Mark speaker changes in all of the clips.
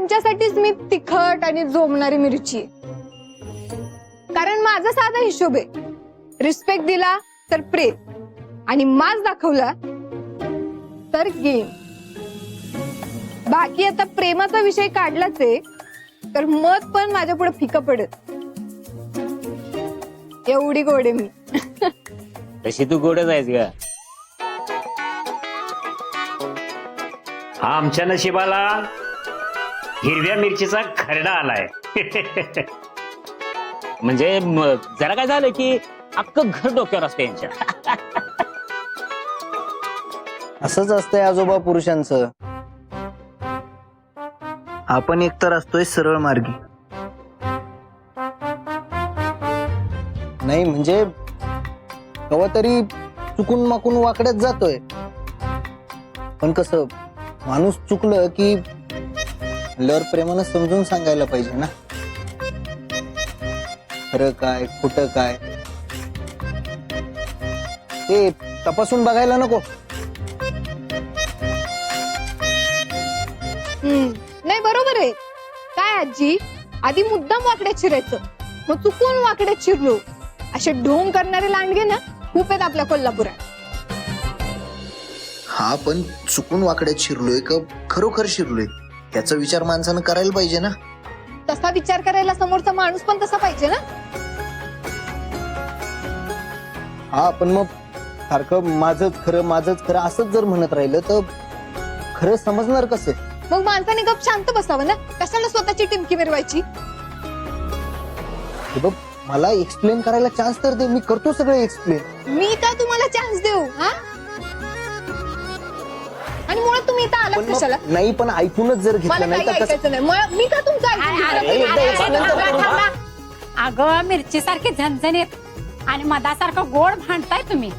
Speaker 1: त्यांच्यासाठीच मी तिखट आणि जोमणारी मिरची आहे. कारण माझा साधा हिशोब आहे, रिस्पेक्ट दिला तर प्रेम आणि माज दाखवला तर गेम. बाकी आता प्रेमाचा विषय काढलाच आहे तर मत पण माझ्या पुढे फिकं पडत. एवढी गोड आहे मी.
Speaker 2: तशी तू गोडच आहेस ग. आमच्या नशिबाला हिरव्या मिरचीचा खरडा आलाय. म्हणजे जरा काय झालं की अख्खं घर डोक्यावर असते यांच्या.
Speaker 3: असंच असतंय आजोबा पुरुषांचं. आपण एकतर असतोय सरळ मार्गी, नाही म्हणजे कवा तरी चुकून माकून वाकड्यात जातोय. पण कसं माणूस चुकलं की लर प्रेमानं समजून सांगायला पाहिजे ना, खरं काय खोटं काय ते तपासून बघायला नको.
Speaker 1: नाही बरोबर आहे. काय आजी, आधी मुद्दाम वाकड्यात शिरायचं, मग चुकून वाकड्यात शिरलो. असे ढोंग करणारे लांडगे ना खूप आहेत आपल्या कोल्हापुरात.
Speaker 3: हा पण चुकून वाकड्यात शिरलोय का खरोखर शिरलोय याचा विचार माणसानं करायला पाहिजे ना.
Speaker 1: तसा विचार करायला समोरचा माणूस पण तसा पाहिजे ना.
Speaker 3: हा पण मग सारखं माझंच खरं असंच जर म्हणत राहिलं तर खरं समजणार कसं.
Speaker 1: मग माणसाने गप शांत बसावं ना, कशाला स्वतःची टिमकी मिरवायची.
Speaker 3: हे बघ मला एक्सप्लेन करायला चान्स तर दे, मी करतो सगळं एक्सप्लेन.
Speaker 1: मी का तुम्हाला चान्स देऊ हा. आणि मुळात तुम्ही इथं आलात कशाला.
Speaker 3: नाही पण ऐकूनच जर
Speaker 1: मला
Speaker 3: घेतलं नाही
Speaker 1: काही
Speaker 3: तर
Speaker 1: ऐकायचं नाही. मी का तुमचं ऐकून घेणार?
Speaker 4: अगं मिरची सारखी झणझणीत आणि मधासारखं गोड भांडताय तुम्ही.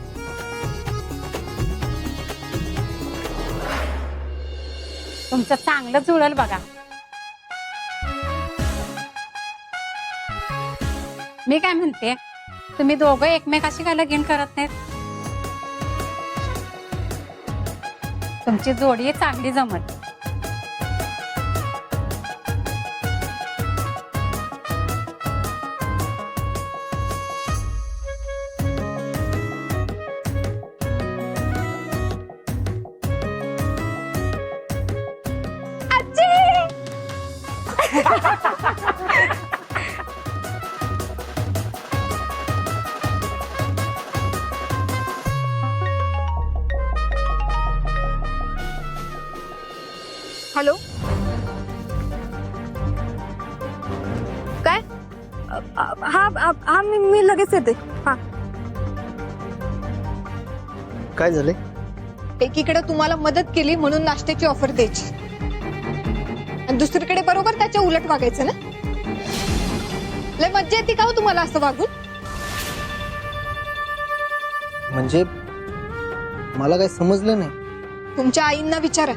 Speaker 4: तुमचं चांगलं जुळल बघा. मी काय म्हणते, तुम्ही दोघं एकमेकाशी काय लगीन करत नाहीत. तुमची जोडी चांगली जमत.
Speaker 1: हॅलो, काय? हा मी लगेच येते. हा,
Speaker 3: काय झालंय.
Speaker 1: एकीकडे तुम्हाला मदत केली म्हणून नाश्त्याची ऑफर द्यायची आणि दुसरीकडे बरोबर त्याच्या उलट वागायचं ना. लय मज्जा येते का हो तुम्हाला असं वागून.
Speaker 3: म्हणजे मला काय समजलं नाही.
Speaker 1: तुमच्या आईंना विचारा,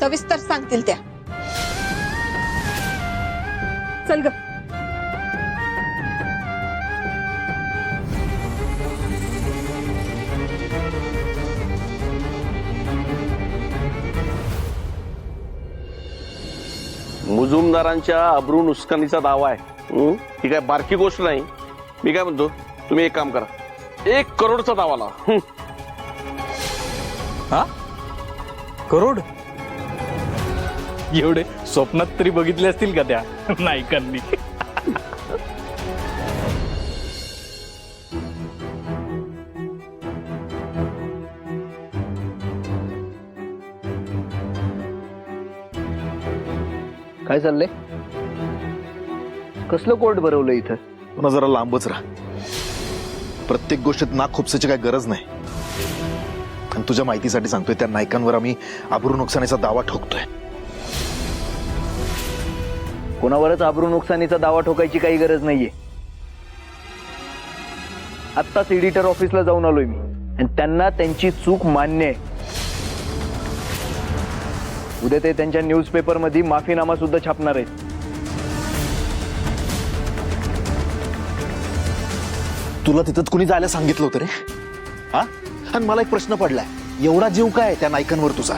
Speaker 1: सविस्तर सांगतील त्या. चल ग.
Speaker 5: मुजुमदारांच्या अब्रू नुकसानीचा दावा आहे. ही काय बारकी गोष्ट नाही. मी काय म्हणतो, तुम्ही एक काम करा, 1 करोडचा दावा लावा.
Speaker 6: हा करोड एवढे स्वप्नात तरी बघितले असतील का त्या नायकांनी.
Speaker 3: काय चाललंय. कसलं कोर्ट भरवलं इथं.
Speaker 7: पुन्हा जरा लांबच राहा. प्रत्येक गोष्टीत नाक खुपसायची काय गरज नाही. आणि तुझ्या माहितीसाठी सांगतोय, त्या नायकांवर आम्ही आबरू नुकसानीचा दावा ठोकतोय.
Speaker 3: कोणावरच आबरू नुकसानीचा दावा ठोकायची काही गरज नाहीये. आत्ताच एडिटर ऑफिसला जाऊन आलोय मी आणि त्यांना त्यांची चूक मान्य आहे. उद्या ते त्यांच्या न्यूजपेपर मध्ये माफीनामा सुद्धा छापणार आहेत.
Speaker 7: तुला तिथं कुणी जायला सांगितलं होतं रे. हा आणि मला एक प्रश्न पडलाय, एवढा जीव काय त्या नायकांवर तुझा.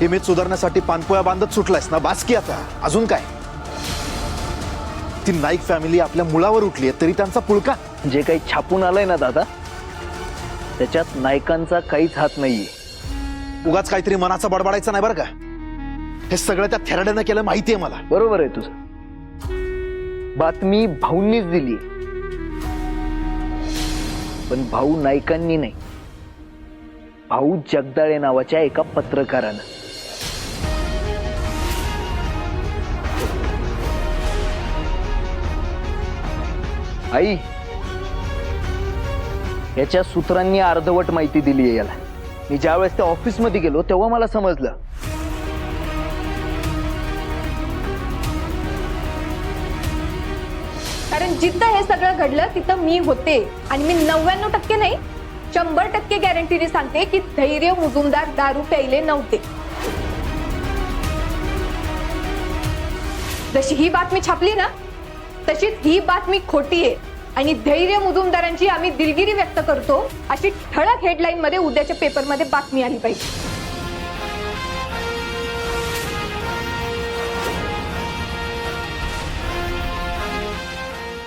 Speaker 7: इमेज सुधारण्यासाठी पानपोळ्या बांधत सुटलायस ना, बास की आता. अजून काय? ती नाईक फॅमिली आपल्या मुळावर उठली आहे, तरी त्यांचा पुळका.
Speaker 3: जे काही छापून आलंय ना दादा, त्याच्यात नायकांचा काहीच हात नाहीये.
Speaker 7: उगाच काहीतरी मनाचा बडबडायचा नाही बरं का. हे सगळं त्या थेरड्यानं केलं माहितीये मला.
Speaker 3: बरोबर आहे तुझं. बातमी भाऊंनीच दिली, पण भाऊ नायकांनी नाही, भाऊ जगदाळे नावाच्या एका पत्रकारानं. आई, याच्या सूत्रांनी अर्धवट माहिती दिली आहे याला. मी ज्यावेळेस त्या ऑफिसमध्ये गेलो तेव्हा मला समजलं.
Speaker 1: कारण जिथं हे सगळं घडलं तिथं मी होते आणि मी 99% नाही 100% गॅरंटीने सांगते की धैर्य मुजुमदार दारू प्यायले नव्हते. जशी ही बातमी छापली ना, तशीच ही बातमी खोटी आहे आणि धैर्य मुजुमदारांची आम्ही दिलगिरी व्यक्त करतो अशी ठळक हेडलाईन मध्ये उद्याच्या पेपरमध्ये बातमी आली पाहिजे.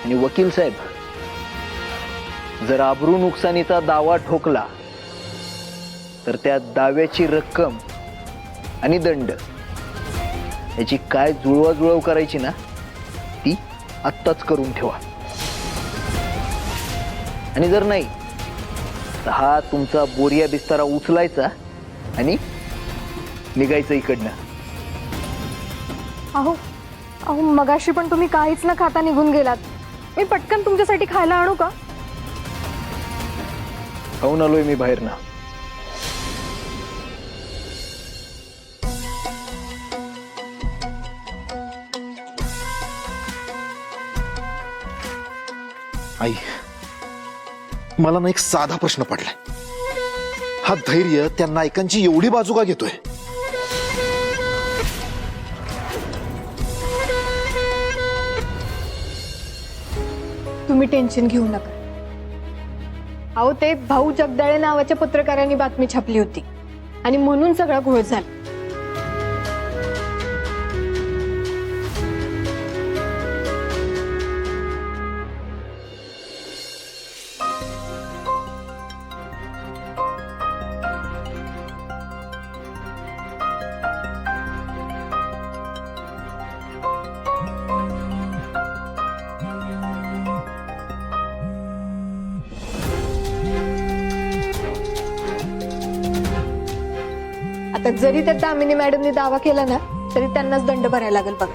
Speaker 3: आणि वकील साहेब, जर आबरू नुकसानीचा दावा ठोकला तर त्या दाव्याची रक्कम आणि दंड याची काय जुळवाजुळव करायची ना, ती आत्ताच करून ठेवा. आणि जर नाही तर हा तुमचा बोरिया बिस्तारा उचलायचा आणि निघायचं इकडनं.
Speaker 1: अहो मगाशी पण तुम्ही काहीच न खाता निघून गेलात. मी पटकन तुमच्यासाठी खायला आणू का?
Speaker 3: खाऊन आलोय मी बाहेर ना.
Speaker 7: आई, मला ना एक साधा प्रश्न पडलाय. हा धैर्य त्या नायकांची एवढी बाजू का घेतोय?
Speaker 1: तुम्ही टेन्शन घेऊ नका. अहो ते भाऊ जगदाळे नावाच्या पत्रकारांनी बातमी छापली होती आणि म्हणून सगळा घोळ झाला. आता जरी त्या दामिनी मॅडमने दावा केला ना, तरी त्यांनाच दंड भरायला लागेल बघा.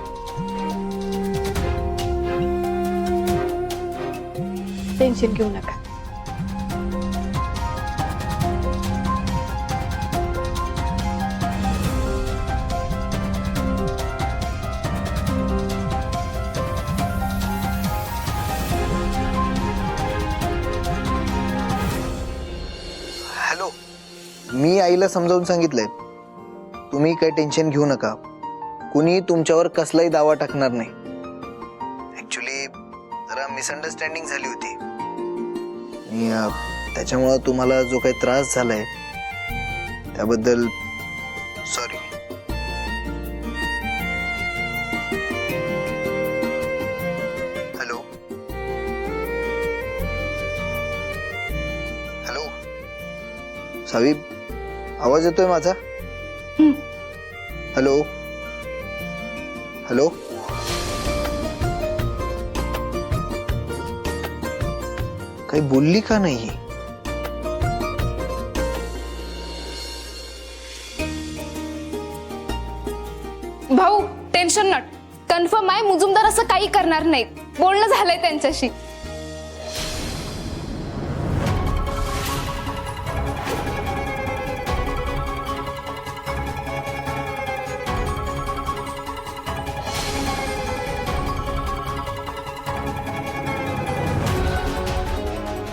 Speaker 1: टेन्शन घेऊ नका.
Speaker 3: हॅलो, मी आईला समजावून सांगितलंय, तुम्ही काही टेन्शन घेऊ नका. कुणी तुमच्यावर कसलाही दावा टाकणार नाही. ऍक्च्युली जरा मिसअंडरस्टँडिंग झाली होती आणि त्याच्यामुळं तुम्हाला जो काही त्रास झालाय त्याबद्दल सॉरी. हॅलो हॅलो सावी, आवाज येतोय माझा? Hello hello. काही बोलली का नाही?
Speaker 8: भाऊ टेन्शन नट, कन्फर्म आहे मुजुमदार असं काही करणार नाहीत. बोलणं झालंय त्यांच्याशी.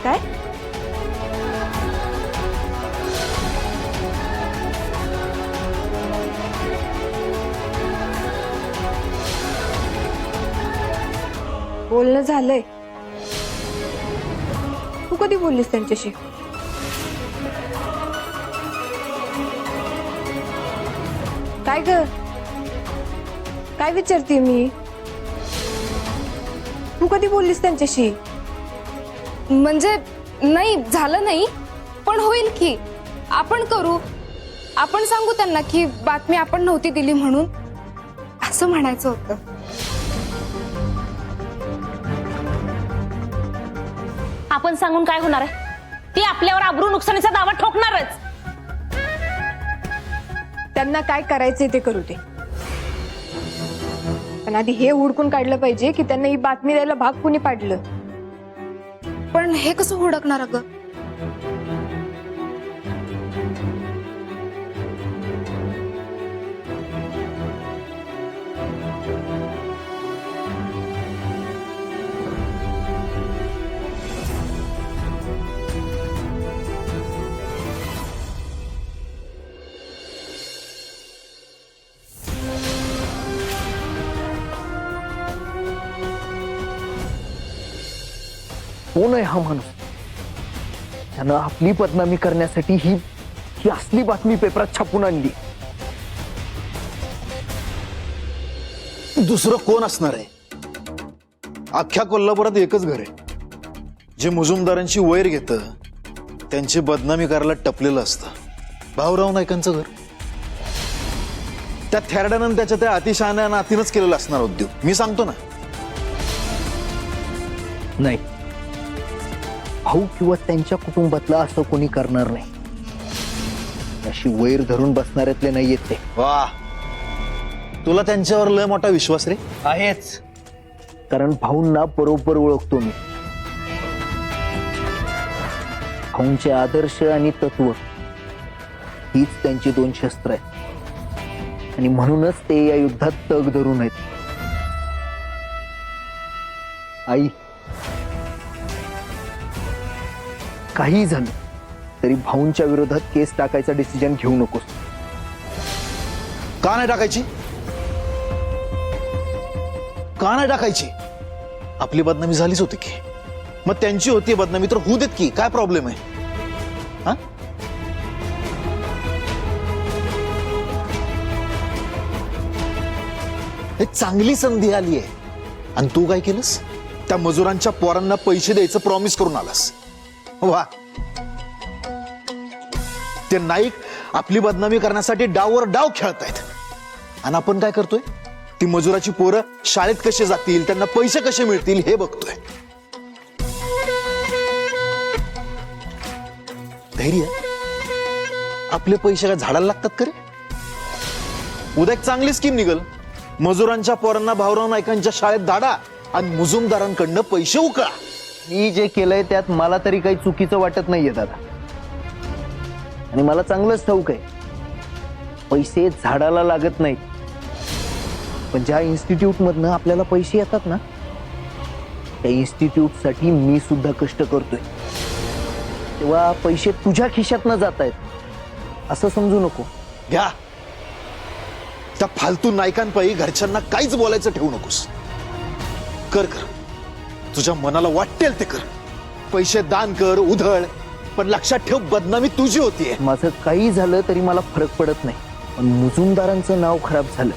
Speaker 1: काय? बोलणं झालंय? तू कधी बोललीस त्यांच्याशी? काय ग काय विचारते मी? तू कधी बोललीस त्यांच्याशी?
Speaker 8: म्हणजे नाही झालं नाही, पण होईल की. आपण करू, आपण सांगू त्यांना की बातमी आपण नव्हती दिली म्हणून, असं म्हणायचं होतं.
Speaker 9: आपण सांगून काय होणार आहे? ती आपल्यावर अब्रू नुकसानीचा दावा ठोकणारच.
Speaker 1: त्यांना काय करायचंय ते करू दे, पण आधी हे हुडकून काढलं पाहिजे की त्यांना ही बातमी द्यायला भाग कुणी पाडलं.
Speaker 8: पण हे कसं हुडकणार अगं?
Speaker 3: कोण आहे हा माणूस? त्यानं आपली बदनामी करण्यासाठी ही ही असली बातमी पेपरात छापून आणली.
Speaker 7: दुसरं कोण असणार आहे? अख्ख्या कोल्हापुरात एकच घर आहे जे मुजुमदारांची वैर घेतं, त्यांची बदनामी करायला टपलेलं असतं. भाऊराव नाईकांचं घर. त्या थेरड्यानं त्याच्या त्या अतिशहाण्या नातीनच केलेला असणार उद्योग. मी सांगतो ना.
Speaker 3: नाही, भाऊ किंवा त्यांच्या कुटुंबातला असं कोणी करणार नाही. अशी वैर धरून बसणाऱ्यातले नाहीयेत ते.
Speaker 7: वा, तुला त्यांच्यावर लय मोठा विश्वास रे.
Speaker 3: आहेच, कारण भाऊंना बरोबर ओळखतो मी. भाऊंचे आदर्श आणि तत्व हीच त्यांची दोन शस्त्र आहेत, आणि म्हणूनच ते या युद्धात तग धरून आहेत. आई, काही झालं तरी भाऊंच्या विरोधात केस टाकायचा डिसिजन घेऊ नकोस.
Speaker 7: का नाही टाकायची? का नाही टाकायची? आपली बदनामी झालीच होती की. मग त्यांची होती बदनामी तर होऊ देत की. काय प्रॉब्लेम आहे? हा, हे चांगली संधी आली आहे आणि तू काय केलंस? त्या मजुरांच्या पोरांना पैसे द्यायचं प्रॉमिस करून आलास. वा, ते नाईक आपली बदनामी करण्यासाठी डाववर डाव खेळतायत आणि आपण काय करतोय? ती मजुराची पोरं शाळेत कसे जातील, त्यांना पैसे कसे मिळतील हे बघतोय. धैर्य. आपले पैसे काय झाडाला लागतात का रे? उद्या एक चांगली स्कीम निघल. मजुरांच्या पोरांना भाऊराव नाईकांच्या शाळेत धाडा आणि मुजुमदारांकडनं पैसे उकळा.
Speaker 3: मी जे केलंय त्यात मला तरी काही चुकीचं वाटत नाहीये दादा, आणि मला चांगलंच ठाऊक आहे पैसे झाडाला लागत नाहीत. पण ज्या इन्स्टिट्यूट मधनं आपल्याला पैसे येतात ना, त्या इन्स्टिट्यूट साठी मी सुद्धा कष्ट करतोय. तेव्हा पैसे तुझ्या खिशात न जात आहेत असं समजू नको.
Speaker 7: घ्या, त्या फालतू नायकांपायी घरच्यांना काहीच बोलायचं ठेवू नकोस. कर कर, तुझ्या मनाला वाटेल ते कर. पैसे दान कर, उधळ, पण लक्षात ठेव बदनामी तुझी होतीये.
Speaker 3: माझं काही झालं तरी मला फरक पडत नाही, पण मुजुमदारांचं नाव खराब झालं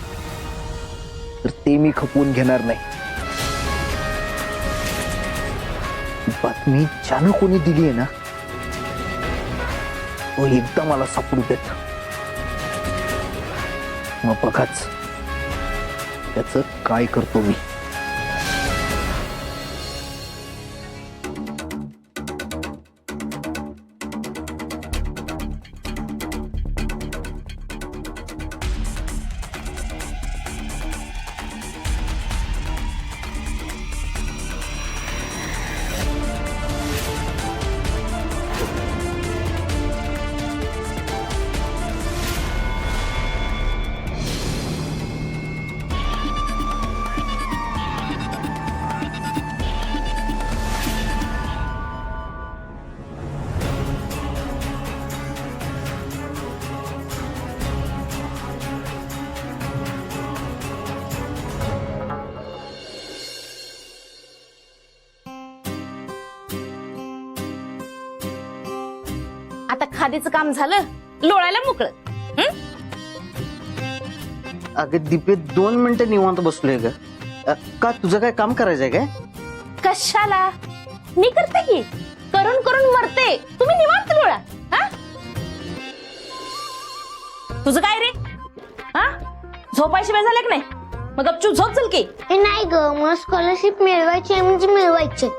Speaker 3: तर ते मी खपवून घेणार नाही. बातमी ज्यानं कोणी दिली आहे ना, तो एकदा मला सापडू देत. मग बघाच त्याच काय करतो मी.
Speaker 9: आता खादीचं काम झालं, लोळायला मोकळं.
Speaker 3: अगं दीपे 2 मिनिटं निवांत बसलोय ग. का तुझं काय काम करायचंय काय?
Speaker 9: कशाला मी करते की करून करून मरते तुम्ही निवांत लोळा. हा तुझं काय रे? हा झोपायची वेळ झाली की नाही? मग गपचूप झोप चल की.
Speaker 10: नाही ग, मला स्कॉलरशिप मिळवायची आहे म्हणजे मिळवायची.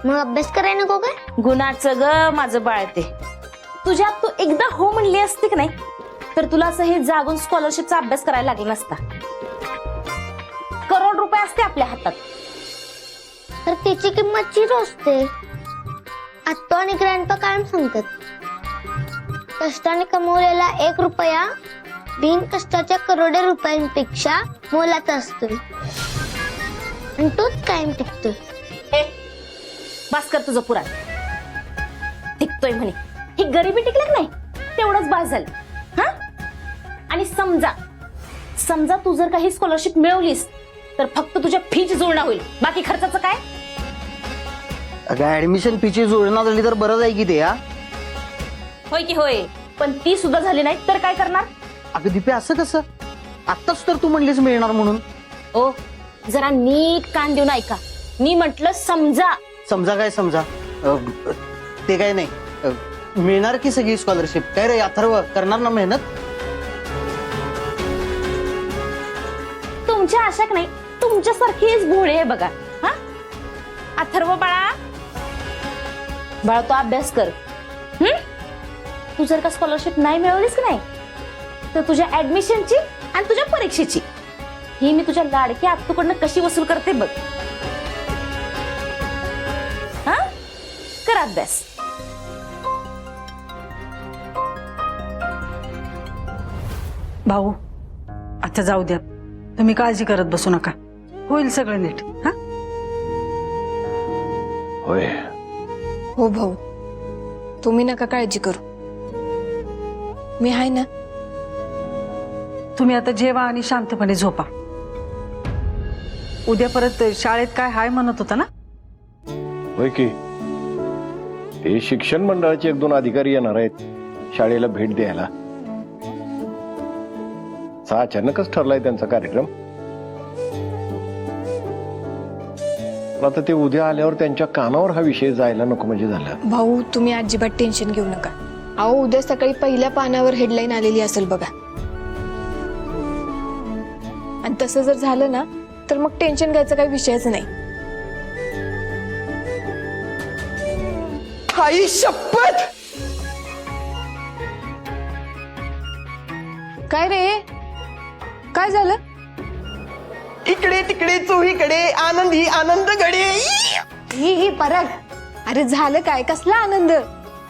Speaker 10: मग अभ्यास करायला नको काय?
Speaker 9: गुणाचं ग माझं बाळ ते. तुझ्यात तू एकदा हो म्हणली असती की नाही तर तुला असं हे जागून स्कॉलरशिपचा अभ्यास करायला लागला नसता. करोड रुपये असते आपल्या हातात.
Speaker 10: तर त्याची किंमत झिरो असते. आत्ता आणि ग्रँडपा कायम सांगतात, कष्टाने कमवलेला 1 रुपया बिन कष्टाच्या करोडो रुपयांपेक्षा मोलाचा असतो आणि तोच कायम टिकतोय.
Speaker 9: ए बास कर तुझं पुराण. टिकतोय म्हणे, ही गरिबी टिकली की नाही तेवढंच बास झालं. हा आणि समजा तू जर काही स्कॉलरशिप मिळवलीस तर फक्त तुझ्या फीची जुळणा होईल, बाकी खर्चाचं काय?
Speaker 3: अगं ऍडमिशन फीची जुळणा झाली तर बरंच आहे की ते. हा
Speaker 9: होय की होय, पण ती सुद्धा झाली नाही तर काय करणार?
Speaker 3: अगं दीपे असं कसं? आत्ताच तर तू म्हणलीस मिळणार म्हणून.
Speaker 9: ओ जरा नीट कान देऊन ऐका. मी म्हटलं समजा.
Speaker 3: समजा काय समजा? ते काय नाही. मिळणार की सगळी स्कॉलरशिप. काय रे अथर्व, करणार ना मेहनत?
Speaker 9: तुमच्या आशाक नाही, तुमच्यासारखीच भोळे आहे बघा. हा अथर्व बाळा तो अभ्यास कर. तू जर का स्कॉलरशिप नाही मिळवलीस की नाही तर तुझ्या ऍडमिशनची आणि तुझ्या परीक्षेची ही मी तुझ्या लाडक्या आत्तूकडनं कशी वसूल करते बघ. हा कर अभ्यास.
Speaker 11: भाऊ आता जाऊ द्या, तुम्ही काळजी करत बसू नका, होईल सगळं नीट. हा
Speaker 5: होय.
Speaker 1: हो भाऊ, तुम्ही नका काळजी करू, मी आहे ना.
Speaker 11: तुम्ही आता जेवा आणि शांतपणे झोपा. उद्या परत शाळेत काय हाय म्हणत होता ना?
Speaker 12: होय की, हे शिक्षण मंडळाचे 1-2 अधिकारी येणार आहेत शाळेला भेट द्यायला. अचानकच ठरलाय त्यांचा कार्यक्रम. आता ते उद्या आल्यावर त्यांच्या कानावर हा विषय जायला नको म्हणजे झालं.
Speaker 1: भाऊ तुम्ही अजिबात टेन्शन घेऊ नका. अहो उद्या सकाळी पहिल्या पानावर हेडलाईन आलेली असेल बघा. आणि तसं जर झालं ना तर मग टेन्शन घ्यायचा काही विषयच नाही.
Speaker 3: आई शपथ!
Speaker 1: काय रे, काय झालं?
Speaker 3: इकडे तिकडे चोहीकडे आनंद ही आनंद गडे.
Speaker 1: ही परत. अरे झालं काय, कसला आनंद?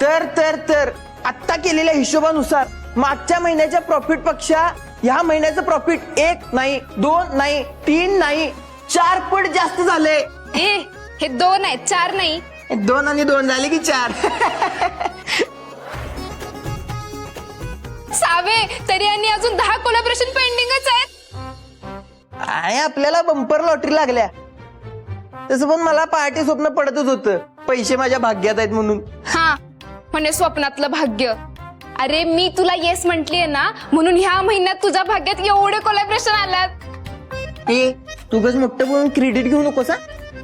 Speaker 3: तर आत्ता केलेल्या हिशोबानुसार मागच्या महिन्याच्या प्रॉफिट पेक्षा ह्या महिन्याचं प्रॉफिट 1 नाही 2 नाही 3 नाही 4 पट जास्त झाले.
Speaker 8: हे 2 आहेत, 4 नाही.
Speaker 3: 2 आणि 2 झाले की 4.
Speaker 8: सावे तरी आणि अजून 10 कोलॅबोरेशन पेंडिंगच आहेत.
Speaker 3: आहे आपल्याला बंपर लॉटरी लागल्या. तसं पण मला पहाटे स्वप्न पडतच होतं पैसे माझ्या भाग्यात आहेत म्हणून.
Speaker 8: हा म्हणजे स्वप्नातलं भाग्य. अरे मी तुला येस म्हंटलीये ना, म्हणून ह्या महिन्यात तुझ्या भाग्यात एवढे कोलॅबोरेशन आल्यात.
Speaker 3: तू कसं मोठं बोलून क्रेडिट घेऊ नकोस.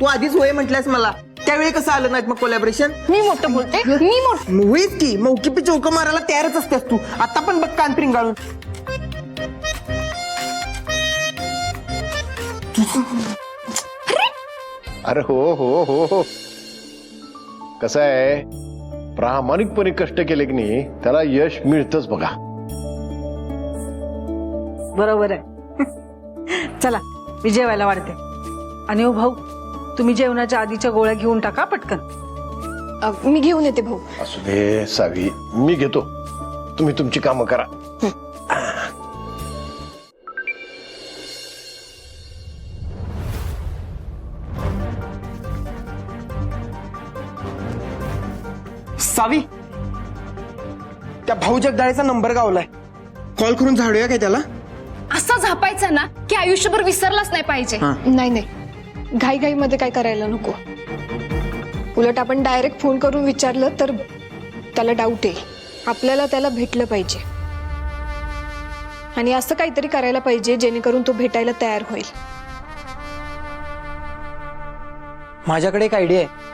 Speaker 3: तू आधीच होय म्हटल्यास मला, त्यावेळी कसं आलं नाहीत मग कोलॅबोरेशन?
Speaker 8: मी मोठं बोलते, मी मोठं.
Speaker 3: होईच की, मौकी चौक मारायला तयारच असतेस तू. आता पण बघ कान पिंगाळून.
Speaker 12: अरे हो हो हो हो, कसं आहे, प्रामाणिकपणे कष्ट केले की नाही त्याला यश मिळतच बघा.
Speaker 11: बरोबर आहे. चला मी जेवायला वाढते. आणि हो भाऊ, तुम्ही जेवणाच्या आधीच्या गोळ्या घेऊन टाका पटकन.
Speaker 1: मी घेऊन येते भाऊ.
Speaker 12: असू दे सावी, मी घेतो, तुम्ही तुमची कामं करा.
Speaker 3: सावी, त्या भाऊ जगदाळेचा नंबर गावलाय, कॉल करून झाडूया काय त्याला?
Speaker 8: असं झापायचं ना की आयुष्यभर विसरलाच नाही पाहिजे.
Speaker 1: नाही घाई मध्ये काय करायला नको. उलट आपण डायरेक्ट फोन करून विचारलं तर त्याला डाऊट येईल. आपल्याला त्याला भेटलं पाहिजे. आणि असं काहीतरी करायला पाहिजे जेणेकरून तो भेटायला तयार होईल.
Speaker 3: माझ्याकडे एक आयडिया आहे.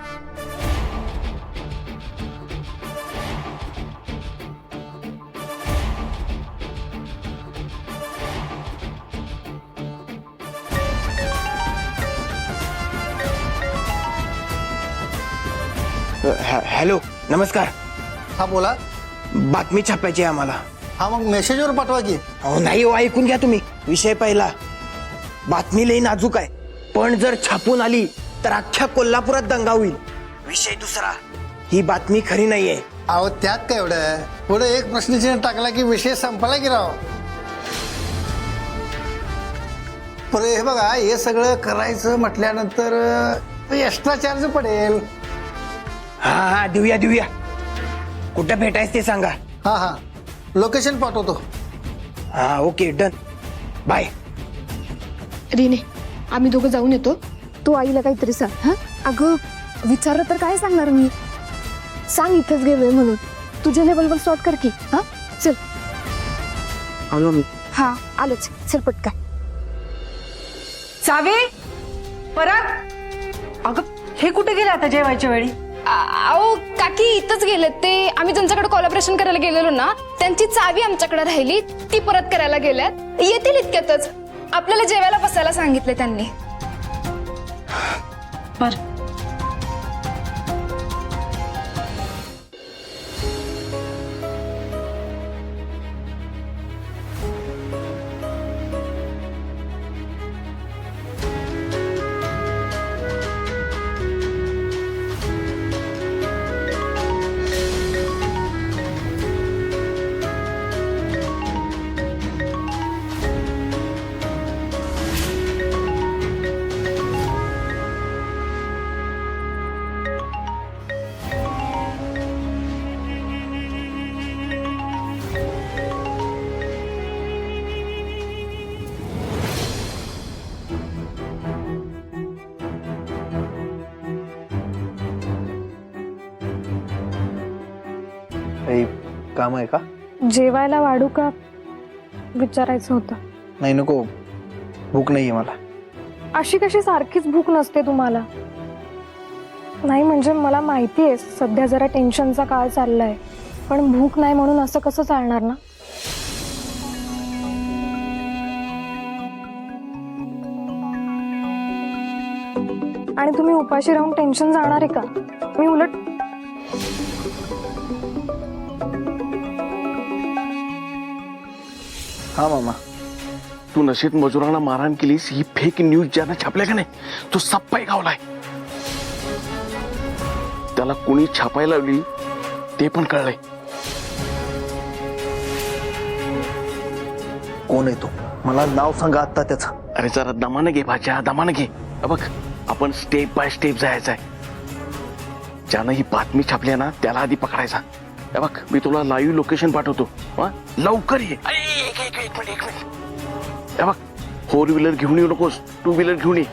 Speaker 13: हॅलो, नमस्कार.
Speaker 3: हा बोला.
Speaker 13: बातमी छापायची आहे आम्हाला.
Speaker 3: हा मग मेसेजवर पाठवा की.
Speaker 13: अहो नाही हो, ऐकून घ्या तुम्ही. विषय पहिला, बातमी लई नाजूक आहे, पण जर छापून आली तर अख्ख्या कोल्हापुरात दंगा होईल. विषय दुसरा, ही बातमी खरी नाहीये.
Speaker 3: अहो त्यात काय एवढं, पुढे एक प्रश्नचिन्ह टाकला की विषय संपला की राव. पण हे बघा, हे सगळं करायचं म्हटल्यानंतर एक्स्ट्रा चार्ज पडेल.
Speaker 13: हा हा, देऊया. कुठं भेटायचं ते सांगा.
Speaker 3: हा लोकेशन पाठवतो.
Speaker 13: हा ओके, डन. बाय.
Speaker 1: रीने, आम्ही दोघं जाऊन येतो. तू आईला काहीतरी सांग. हा
Speaker 8: अगं विचारलं तर काय सांगणार मी? सांग इथेच गेलोय म्हणून. तुझ्या लेवलवर सॉर्ट कर की. हा चल.
Speaker 13: आलो मी.
Speaker 8: हा आलोच, चल पटकन.
Speaker 11: सावे, परत. अगं हे कुठे गेले आता जेवायच्या वेळी?
Speaker 8: अहो काकी इथंच गेलेत ते. आम्ही त्यांच्याकडे कोलॅबरेशन करायला गेलेलो ना, त्यांची चावी आमच्याकडे राहिली, ती परत करायला गेल्यात. येतील इतक्यातच. आपल्याला जेवायला बसायला सांगितले त्यांनी.
Speaker 11: बर.
Speaker 3: काही काम आहे का?
Speaker 8: जेवायला वाढू का विचारायचं होतं.
Speaker 3: नाही नको, भूक नाहीये मला.
Speaker 8: अशी कशी सारखीच भूक नसते तुम्हाला? नाही म्हणजे मला माहिती आहे सध्या जरा टेन्शनचा काळ चाललाय, पण भूक नाही म्हणून असं कसं चालणार ना. आणि तुम्ही उपाशी राहून टेन्शन जाणार आहे का? मी उलट
Speaker 3: हा मामा.
Speaker 5: तू नशेत मजुरांना मारहाण केलीस, ही फेक न्यूज ज्यानं छापल्या का नाही, तो सप्पाई गावलाय. त्याला कुणी छापायला लावली ते पण कळलंय.
Speaker 3: कोण आहे तो? मला नाव सांगा आता त्याचं.
Speaker 5: अरे जरा दमानं घे भाच्या, दमानं घे. बघ, आपण स्टेप बाय स्टेप जायचंय. ज्यानं ही बातमी छापली ना त्याला आधी पकडायचा. बघ, मी तुला लाईव्ह लोकेशन पाठवतो. हा लवकर ये. एक मिनिट. बघ, 4 व्हीलर घेऊन येऊ नकोस, 2 व्हीलर घेऊन ये.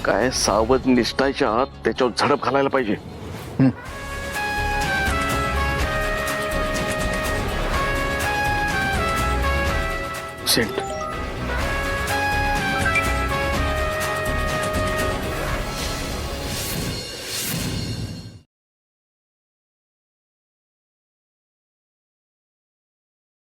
Speaker 5: काय सावध निष्ठाच्या आत त्याच्यावर झडप घालायला पाहिजे. सेंट